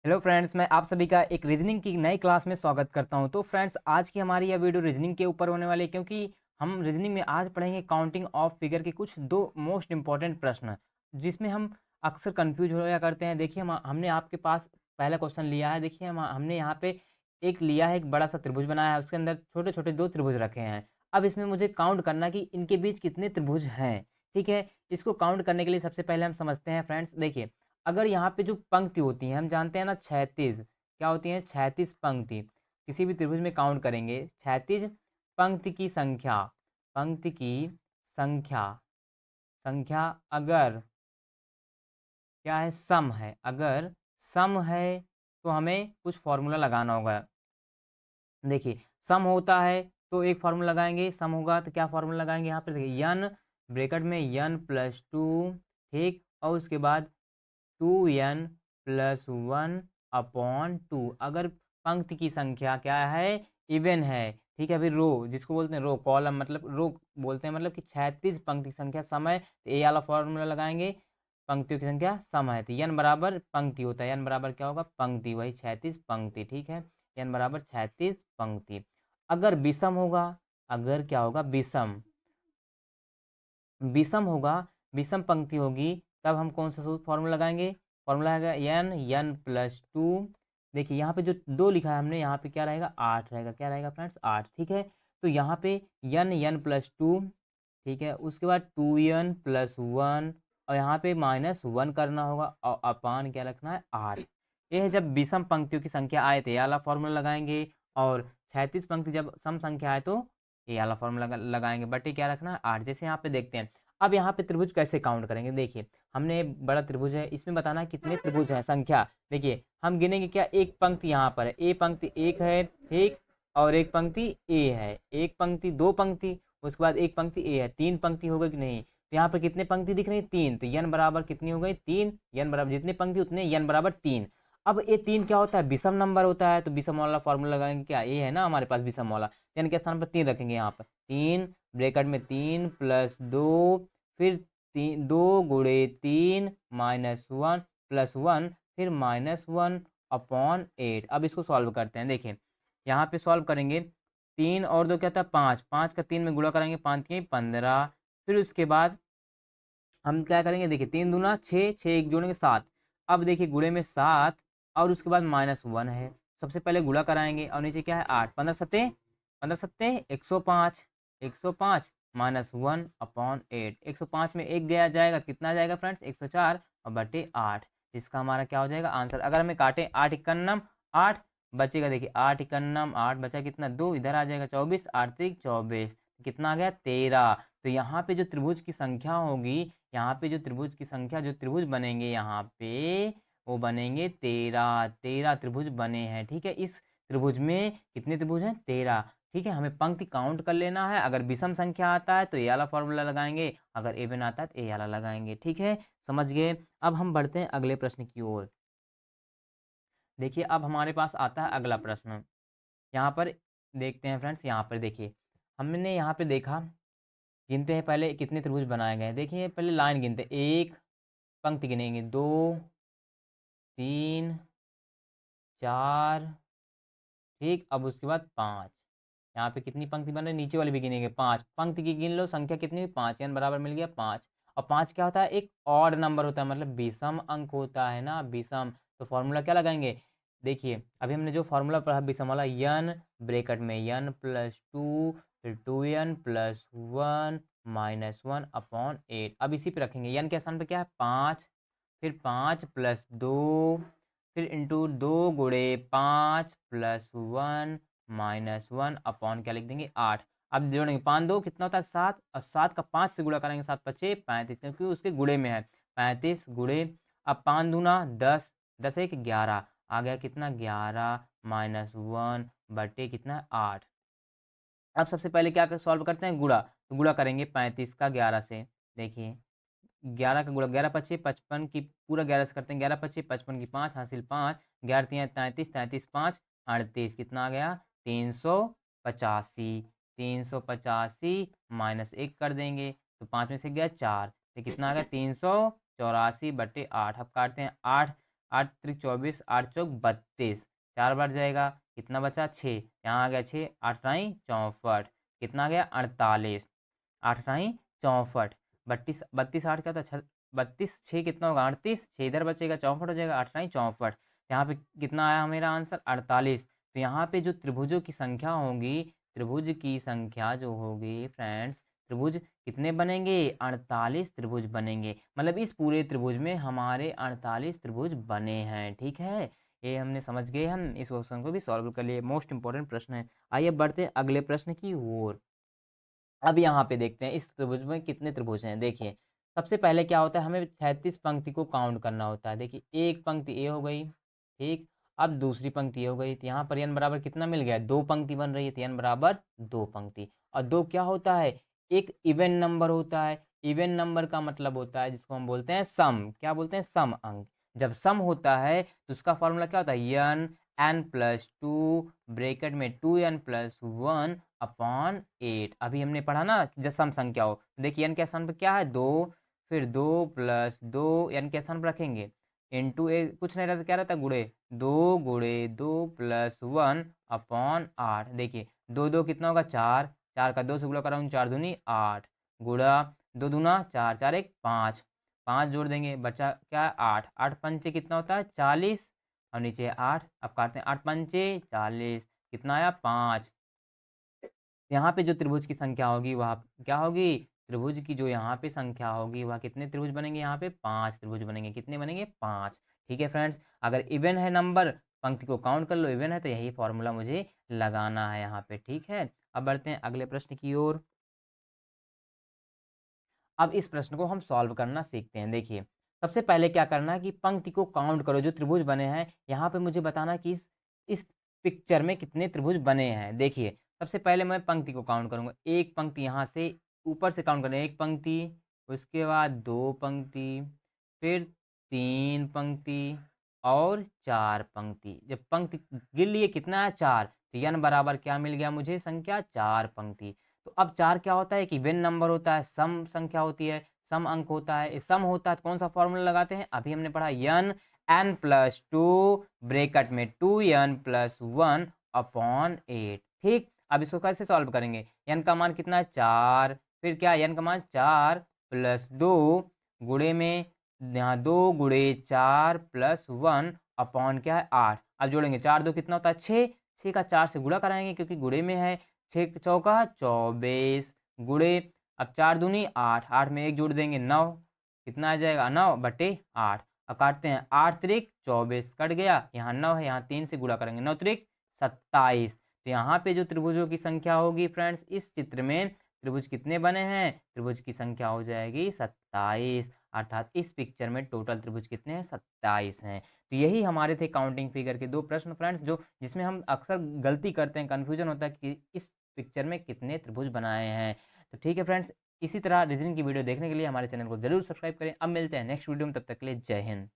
Hello friends, मैं आप सभी का एक रीजनिंग की नई क्लास में स्वागत करता हूं। तो फ्रेंड्स, आज की हमारी यह वीडियो रीजनिंग के ऊपर होने वाली है, क्योंकि हम रीजनिंग में आज पढ़ेंगे काउंटिंग ऑफ फिगर के कुछ दो मोस्ट इंपॉर्टेंट प्रश्न, जिसमें हम अक्सर कंफ्यूज होया करते हैं। देखिए, हमने आपके पास पहला क्वेश्चन लिया है। देखिए, हमने यहाँ पे एक लिया है, एक बड़ा सा त्रिभुज बनाया है, उसके अंदर छोटे छोटे दो त्रिभुज रखे हैं। अब इसमें मुझे काउंट करना कि इनके बीच कितने त्रिभुज हैं। ठीक है, इसको काउंट करने के लिए सबसे पहले हम समझते हैं फ्रेंड्स। देखिए, अगर यहाँ पे जो पंक्ति होती है, हम जानते हैं ना, 36 क्या होती है, 36 पंक्ति। किसी भी त्रिभुज में काउंट करेंगे 36 पंक्ति की संख्या, पंक्ति की संख्या, संख्या अगर क्या है, सम है। अगर सम है तो हमें कुछ फॉर्मूला लगाना होगा। देखिए, सम होता है तो एक फार्मूला लगाएंगे, सम होगा तो क्या फार्मूला लगाएंगे, यहाँ पर देखिए यन, ब्रैकेट में यन प्लस टू, ठीक, और उसके बाद 2n plus one upon two. अगर पंक्ति की संख्या क्या है, इवन है, ठीक है। अभी रो, जिसको बोलते हैं रो, कॉलम मतलब रो बोलते हैं, मतलब कि 36 पंक्ति की संख्या सम है, तो ए वाला फॉर्मूला लगाएंगे। पंक्तियों की संख्या सम है तो यन बराबर पंक्ति होता है, यन बराबर क्या होगा, पंक्ति, वही 36 पंक्ति, ठीक है। यन बराबर 36 पंक्ति। अगर विषम होगा, अगर क्या होगा, विषम, विषम होगा, विषम पंक्ति होगी, तब हम कौन सा फॉर्मूला लगाएंगे, फॉर्मूला है यन, यन प्लस टू। देखिए, यहाँ पे जो दो लिखा है हमने, यहाँ पे क्या रहेगा, 8 रहेगा। क्या रहेगा फ्रेंड्स, 8, ठीक है। तो यहाँ पे यन, यन प्लस टू, ठीक है। उसके बाद 2n प्लस वन, और यहाँ पे -1 करना होगा, और अपान क्या रखना है, 8। ये है जब विषम पंक्तियों की संख्या आए तो ये वाला फॉर्मूला लगाएंगे, और 36 पंक्ति जब सम संख्या आए तो ये वाला फॉर्मूला लगाएंगे, बटे क्या रखना है, 8। जैसे यहाँ पे देखते हैं। अब यहाँ पे त्रिभुज कैसे काउंट करेंगे, देखिए, हमने बड़ा त्रिभुज है, इसमें बताना है कितने त्रिभुज हैं, संख्या। देखिए, हम गिनेंगे क्या, एक पंक्ति यहाँ पर है, ए पंक्ति एक है, ठीक, और एक पंक्ति ए है, एक पंक्ति, दो पंक्ति, उसके बाद एक पंक्ति ए है, तीन पंक्ति हो गई कि नहीं। तो यहाँ पर कितने पंक्ति दिख रही है, तीन, तो यन बराबर कितनी हो गई, तीन। यन बराबर जितने पंक्ति उतने यन बराबर तीन। अब ये तीन क्या होता है, विषम नंबर होता है, तो विषम वाला फॉर्मूला लगाएंगे, क्या ए है ना हमारे पास विषम वाला, यानी के स्थान पर तीन रखेंगे, यहाँ पर तीन, ब्रैकेट में तीन प्लस दो, फिर तीन, दो गुणे तीन माइनस वन प्लस वन, फिर -1 अपॉन 8। अब इसको सॉल्व करते हैं। देखिए, यहाँ पे सॉल्व करेंगे, तीन और दो क्या था, पाँच, पाँच का तीन में गुणा करेंगे, पाँच के 15। फिर उसके बाद हम क्या करेंगे, देखिए, तीन दूना छः, छः एक जोड़ेंगे 7। अब देखिए, गुणे में 7, और उसके बाद -1 है। सबसे पहले गुणा कराएंगे, और नीचे क्या है, 8, 15 सत्ते 105, 105 -1 अपॉन 8। 105 में एक गया जाएगा, कितना जाएगा फ्रेंड्स, 104, और बटे 8। इसका हमारा क्या हो जाएगा आंसर। अगर हमें काटे, 8 इक्यानम 8 बचेगा, देखिए 8 इक्यानम 8 बचा कितना, 2, इधर आ जाएगा 24, 8 3 24, कितना आ गया, 13। तो यहाँ पे जो त्रिभुज की संख्या होगी, यहाँ पे जो त्रिभुज की संख्या, जो त्रिभुज बनेंगे यहाँ पे, वो बनेंगे 13, 13 त्रिभुज बने हैं, ठीक है। इस त्रिभुज में कितने त्रिभुज हैं, 13, ठीक है। हमें पंक्ति काउंट कर लेना है। अगर विषम संख्या आता है तो ये वाला फॉर्मूला लगाएंगे, अगर एवन आता है तो ये वाला लगाएंगे, ठीक है, समझ गए। अब हम बढ़ते हैं अगले प्रश्न की ओर। देखिए, अब हमारे पास आता है अगला प्रश्न। यहाँ पर देखते हैं फ्रेंड्स, यहाँ पर देखिए, हमने यहाँ पे देखा, गिनते हैं पहले कितने त्रिभुज बनाए गए हैं। देखिए, पहले लाइन गिनते हैं, एक पंक्ति गिनेंगे, दो, तीन, चार, ठीक, अब उसके बाद पाँच। यहाँ पे कितनी पंक्ति बन रही है, नीचे वाली भी गिनेंगे, पाँच पंक्ति की गिन लो, संख्या कितनी हुई, पाँच, यानी बराबर मिल गया पाँच। और पाँच क्या होता है, एक ऑड नंबर होता है, मतलब विषम अंक होता है ना, विषम। तो फॉर्मूला क्या लगाएंगे, देखिए, अभी हमने जो फॉर्मूला पढ़ा विषम वाला, यन, ब्रैकेट में यन प्लस टू, फिर 2n प्लस वन -1 अपॉन 8। अब इसी पे रखेंगे, यन के स्थान पे क्या है, पाँच, फिर 5 प्लस दो, फिर इंटू दो गुणे 5 प्लस वन -1 अपॉन क्या लिख देंगे, 8। अब जोड़ेंगे, 5 दो कितना होता है, 7, और 7 का 5 से गुणा करेंगे, 7 पचे 35, क्योंकि उसके गुणे में है, 35 गुणे, अब 5 दूना 10, 10 एक 11, आ गया कितना, 11 -1 बटे कितना, 8। अब सबसे पहले क्या कर सॉल्व करते हैं, गुणा, तो गुणा करेंगे 35 का 11 से। देखिए, 11 का गुणा, 11 पच्चे 55 की, पूरा 11 से करते हैं, 11 पच्चे 55 की, 5 हासिल 5, 11 तिया 33, 33 5 38, कितना आ गया, 385। 385 -1 कर देंगे, तो 5 में से गया 4, तो कितना आ गया, 384 बटे 8। अब काटते हैं, 8 8 त्रिक 24, 8 चौक 32, 4 बार जाएगा, कितना बचा 6, यहाँ आ गया 6, 8 9 64, कितना आ गया 48, 8 9 64, 32 32 8 क्या होता है 32, 6 कितना होगा 38, 6 इधर बचेगा 64 हो जाएगा, 8 9 64, यहाँ पे कितना आया मेरा आंसर 48। तो यहाँ पे जो त्रिभुजों की संख्या होगी, त्रिभुज की संख्या जो होगी फ्रेंड्स, त्रिभुज कितने बनेंगे 48 त्रिभुज बनेंगे, मतलब इस पूरे त्रिभुज में हमारे 48 त्रिभुज बने हैं। ठीक है, ये हमने समझ गए, हम इस क्वेश्चन को भी सॉल्व कर लिए, मोस्ट इंपॉर्टेंट प्रश्न है। आइए बढ़ते हैं अगले प्रश्न की ओर। अब यहाँ पे देखते हैं इस त्रिभुज में कितने त्रिभुज हैं। देखिए सबसे पहले क्या होता है, हमें 36 पंक्ति को काउंट करना होता है। देखिए एक पंक्ति ए हो गई, ठीक, अब दूसरी पंक्ति ए हो गई, तो यहाँ पर n बराबर कितना मिल गया, दो पंक्ति बन रही है, तो n बराबर दो पंक्ति। और दो क्या होता है, एक इवन नंबर होता है। इवन नंबर का मतलब होता है जिसको हम बोलते हैं सम, क्या बोलते हैं, सम अंक। जब सम होता है तो उसका फॉर्मूला क्या होता है, n+2 ब्रैकेट में 2n+1 अपॉन 8। अभी हमने पढ़ा ना जब सम संख्या हो, देखिए n के स्थान पर क्या है 2, फिर 2 + 2 n के स्थान पर रखेंगे, इंटू ए कुछ नहीं रहता, क्या रहता है गुणे, 2 × 2 + 1 अपॉन 8। देखिए 2 2 कितना होगा 4, 4 का 2 से गुणा कराऊँ 4 दूनी 8, गुणा 2 दूना 4, 4 1 5, 5 जोड़ देंगे बचा क्या 8, 8 पंचे कितना होता है 40, और नीचे 8, अब काटते हैं 8 पंचे 40, कितना आया 5। यहाँ पे जो त्रिभुज की संख्या होगी वह क्या होगी, त्रिभुज की जो यहाँ पे संख्या होगी वह कितने त्रिभुज बनेंगे, यहाँ पे 5 त्रिभुज बनेंगे। कितने बनेंगे 5। ठीक है फ्रेंड्स, अगर इवन है नंबर, पंक्ति को काउंट कर लो, इवन है तो यही फॉर्मूला मुझे लगाना है यहाँ पे। ठीक है, अब बढ़ते हैं अगले प्रश्न की ओर। अब इस प्रश्न को हम सॉल्व करना सीखते हैं। देखिए सबसे पहले क्या करना है कि पंक्ति को काउंट करो, जो त्रिभुज बने हैं यहाँ पे मुझे बताना है कि इस पिक्चर में कितने त्रिभुज बने हैं। देखिए सबसे पहले मैं पंक्ति को काउंट करूंगा, एक पंक्ति यहाँ से ऊपर से काउंट करें, एक पंक्ति, उसके बाद दो पंक्ति, फिर तीन पंक्ति और चार पंक्ति। जब पंक्ति गिन लिए कितना है 4, तो n बराबर क्या मिल गया मुझे, संख्या 4 पंक्ति। तो अब 4 क्या होता है कि इवन नंबर होता है, सम संख्या होती है, सम अंक होता है, सम होता है तो कौन सा फॉर्मूला लगाते हैं, अभी हमने पढ़ा n+2 ब्रैकेट में 2n+1 अपॉन 8। ठीक, अब इसको कैसे सॉल्व करेंगे, n का मान कितना है 4, फिर क्या n का मान 4 + 2 गुणे में यहाँ 2 × 4 + 1 अपॉन क्या है 8। अब जोड़ेंगे 4 2 कितना होता है 6, 6 का 4 से गुणा कराएंगे क्योंकि गुणे में है, 6 चौका 24 गुणे, अब 4 दूनी 8, 8 में 1 जोड़ देंगे 9, कितना आ जाएगा 9/8। अब काटते हैं 8 त्रिक 24 कट गया, यहाँ 9 है, यहाँ 3 से गुणा करेंगे, 9 त्रिक 27। तो यहाँ पे जो त्रिभुजों की संख्या होगी फ्रेंड्स, इस चित्र में त्रिभुज कितने बने हैं, त्रिभुज की संख्या हो जाएगी 27, अर्थात इस पिक्चर में टोटल त्रिभुज कितने हैं 27 हैं। तो यही हमारे थे काउंटिंग फिगर के दो प्रश्न फ्रेंड्स, जो जिसमें हम अक्सर गलती करते हैं, कन्फ्यूजन होता है कि इस पिक्चर में कितने त्रिभुज बनाए हैं। तो ठीक है फ्रेंड्स, इसी तरह रीजनिंग की वीडियो देखने के लिए हमारे चैनल को जरूर सब्सक्राइब करें। अब मिलते हैं नेक्स्ट वीडियो में, तब तक के लिए जय हिंद।